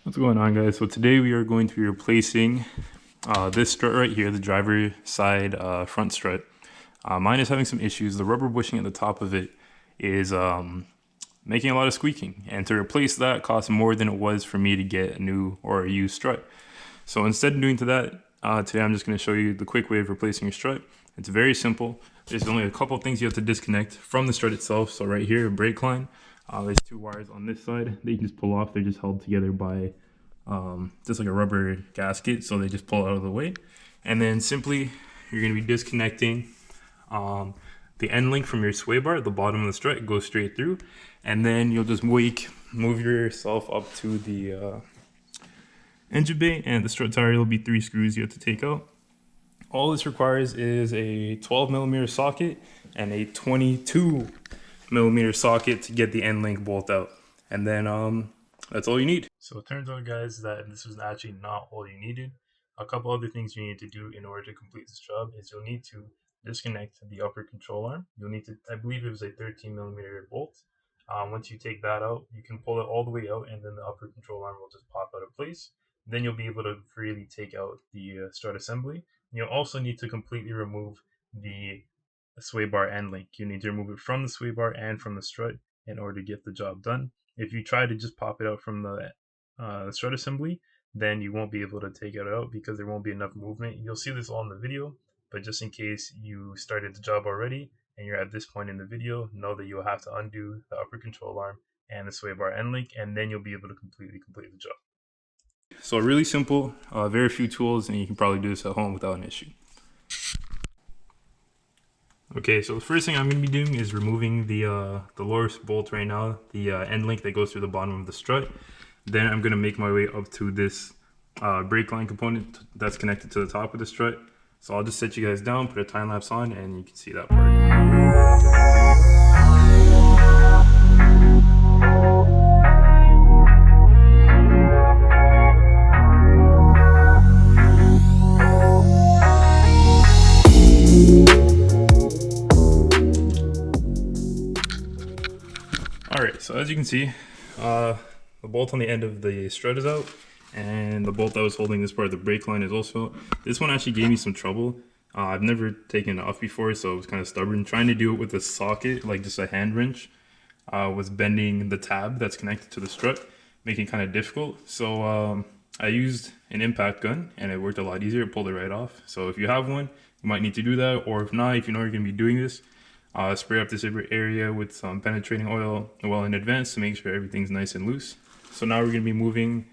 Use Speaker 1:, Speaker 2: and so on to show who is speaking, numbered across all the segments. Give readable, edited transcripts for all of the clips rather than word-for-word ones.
Speaker 1: What's going on, guys? So today we are going to be replacing this strut right here, the driver side front strut. Mine is having some issues. The rubber bushing at the top of it is making a lot of squeaking, and to replace that costs more than it was for me to get a new or a used strut. So instead of doing that, today I'm just going to show you the quick way of replacing your strut. It's very simple. There's only a couple of things you have to disconnect from the strut itself. So right here, a brake line. There's two wires on this side that you can just pull off. They're just held together by just like a rubber gasket, so they just pull out of the way. And then simply you're going to be disconnecting the end link from your sway bar at the bottom of the strut. It goes straight through, and then you'll just move yourself up to the engine bay, and the strut tire will be 3 screws you have to take out. All this requires is a 12mm socket and a 22mm socket to get the end link bolt out, and then that's all you need. So it turns out, guys, that this was actually not all you needed. A couple other things you need to do in order to complete this job is you'll need to disconnect the upper control arm. You'll need to, I believe it was a 13mm bolt. Once you take that out, you can pull it all the way out, and then the upper control arm will just pop out of place. Then you'll be able to freely take out the strut assembly. You'll also need to completely remove the sway bar end link. You need to remove it from the sway bar and from the strut in order to get the job done. If you try to just pop it out from the strut assembly, then you won't be able to take it out because there won't be enough movement. You'll see this all in the video, but just in case you started the job already and you're at this point in the video, know that you'll have to undo the upper control arm and the sway bar end link, and then you'll be able to completely complete the job. So really simple, very few tools, and you can probably do this at home without an issue. Okay, so the first thing I'm going to be doing is removing the lowest bolt right now, the end link that goes through the bottom of the strut. Then I'm going to make my way up to this brake line component that's connected to the top of the strut. So I'll just set you guys down, put a time lapse on, and you can see that part. Alright, so as you can see, the bolt on the end of the strut is out, and the bolt that was holding this part of the brake line is also out. This one actually gave me some trouble. I've never taken it off before, so I was kind of stubborn. Trying to do it with a socket, like just a hand wrench, was bending the tab that's connected to the strut, making it kind of difficult. So I used an impact gun, and it worked a lot easier. It pulled it right off. So if you have one, you might need to do that, or if not, if you know you're going to be doing this, spray up this area with some penetrating oil well in advance to make sure everything's nice and loose. So now we're going to be moving,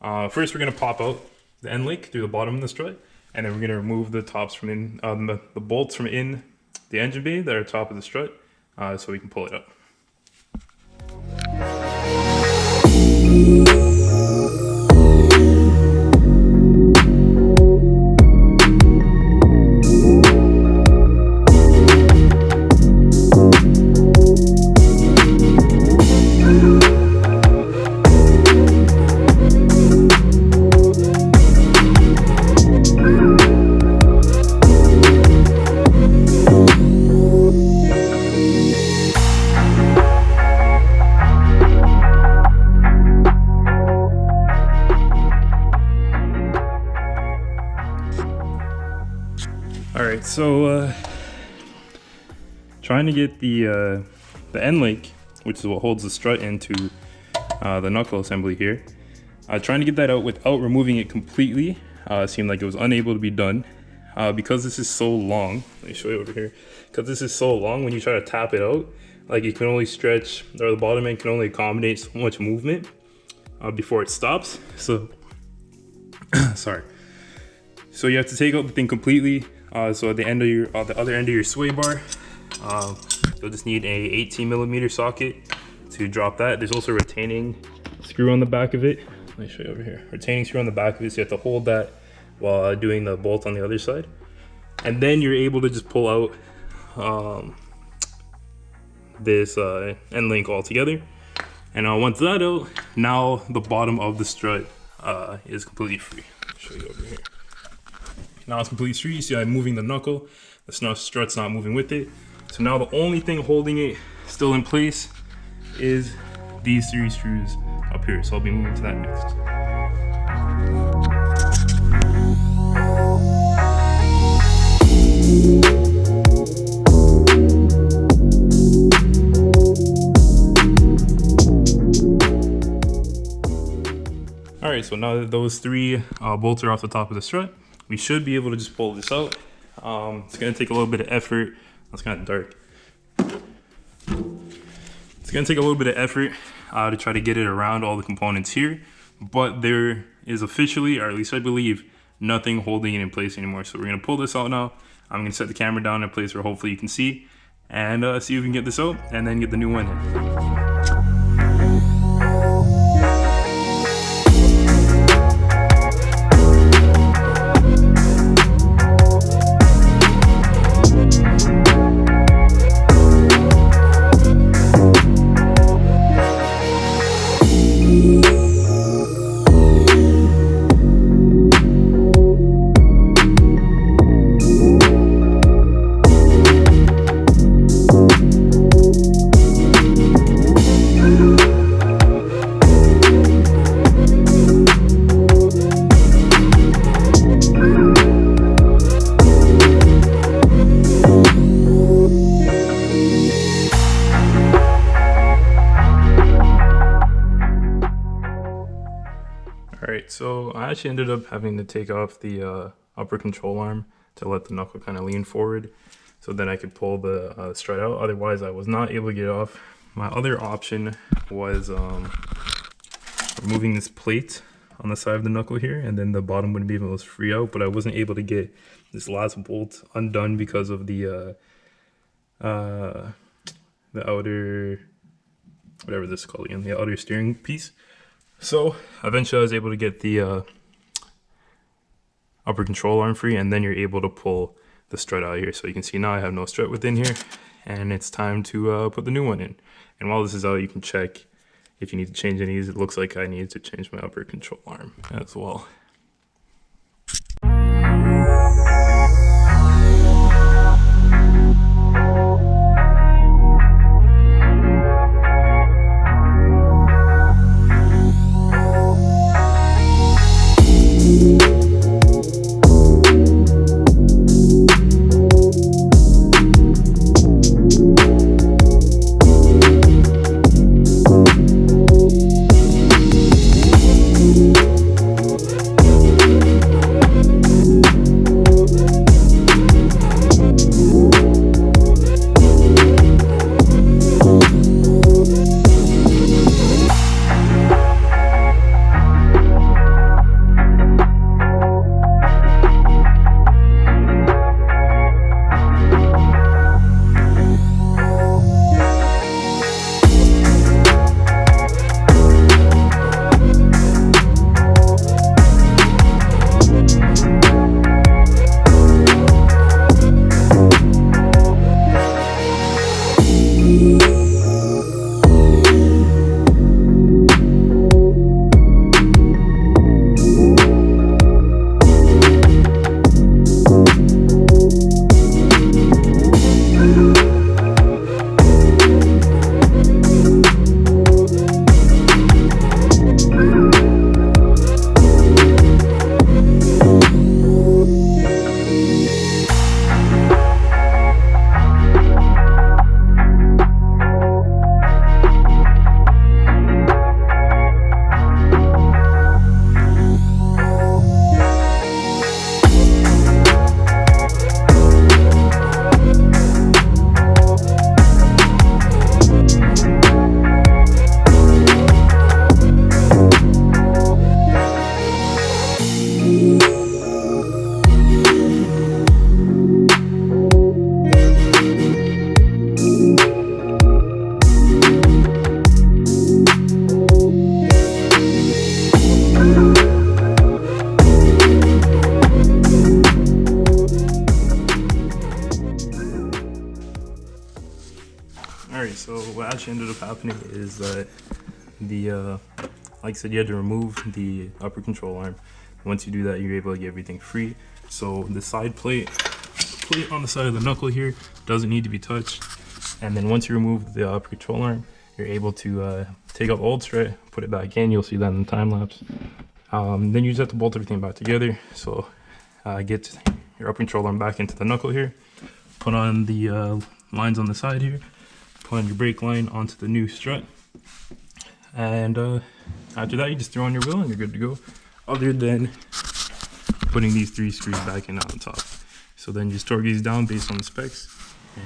Speaker 1: first we're going to pop out the end link through the bottom of the strut, and then we're going to remove the tops from in, the bolts from in the engine bay that are top of the strut, so we can pull it up. Alright, so trying to get the end link, which is what holds the strut into the knuckle assembly here, trying to get that out without removing it completely seemed like it was unable to be done. Because this is so long, let me show you over here, because this is so long, when you try to tap it out, like you can only stretch, or the bottom end can only accommodate so much movement before it stops. So sorry, so you have to take out the thing completely. So at the end of your, the other end of your sway bar, you'll just need a 18mm socket to drop that. There's also a retaining screw on the back of it. Let me show you over here. Retaining screw on the back of it, so you have to hold that while doing the bolt on the other side. And then you're able to just pull out this end link all together. And once that's out, now the bottom of the strut is completely free. I'll show you over here. Now it's completely free. You see I'm moving the knuckle. The strut's not moving with it. So now the only thing holding it still in place is these 3 screws up here. So I'll be moving to that next. Alright, so now that those three bolts are off the top of the strut, we should be able to just pull this out. It's going to take a little bit of effort. That's kind of dark. It's going to take a little bit of effort to try to get it around all the components here, but there is officially, or at least I believe, nothing holding it in place anymore. So we're going to pull this out now. I'm going to set the camera down in a place where hopefully you can see, and see if we can get this out and then get the new one in. Alright, so I actually ended up having to take off the upper control arm to let the knuckle kind of lean forward so then I could pull the strut out. Otherwise, I was not able to get it off. My other option was removing this plate on the side of the knuckle here, and then the bottom wouldn't be able to free out, but I wasn't able to get this last bolt undone because of the outer, whatever this is called again, the outer steering piece. So eventually I was able to get the upper control arm free, and then you're able to pull the strut out of here. So you can see now I have no strut within here, and it's time to put the new one in. And while this is out, you can check if you need to change any of these. It looks like I needed to change my upper control arm as well. Alright, so what actually ended up happening is that like I said, you had to remove the upper control arm. Once you do that, you're able to get everything free. So the side plate on the side of the knuckle here doesn't need to be touched. And then once you remove the upper control arm, you're able to take take out the old strut, put it back in. You'll see that in the time lapse. Then you just have to bolt everything back together. So get your up control arm back into the knuckle here. Put on the lines on the side here. Put on your brake line onto the new strut. And after that, you just throw on your wheel and you're good to go. Other than putting these 3 screws back in on top. So then you just torque these down based on the specs.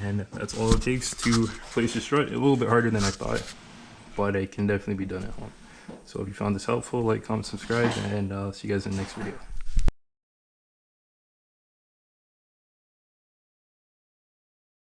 Speaker 1: And that's all it takes to place your strut. A little bit harder than I thought, but it can definitely be done at home. So if you found this helpful, like, comment, subscribe, and I'll see you guys in the next video.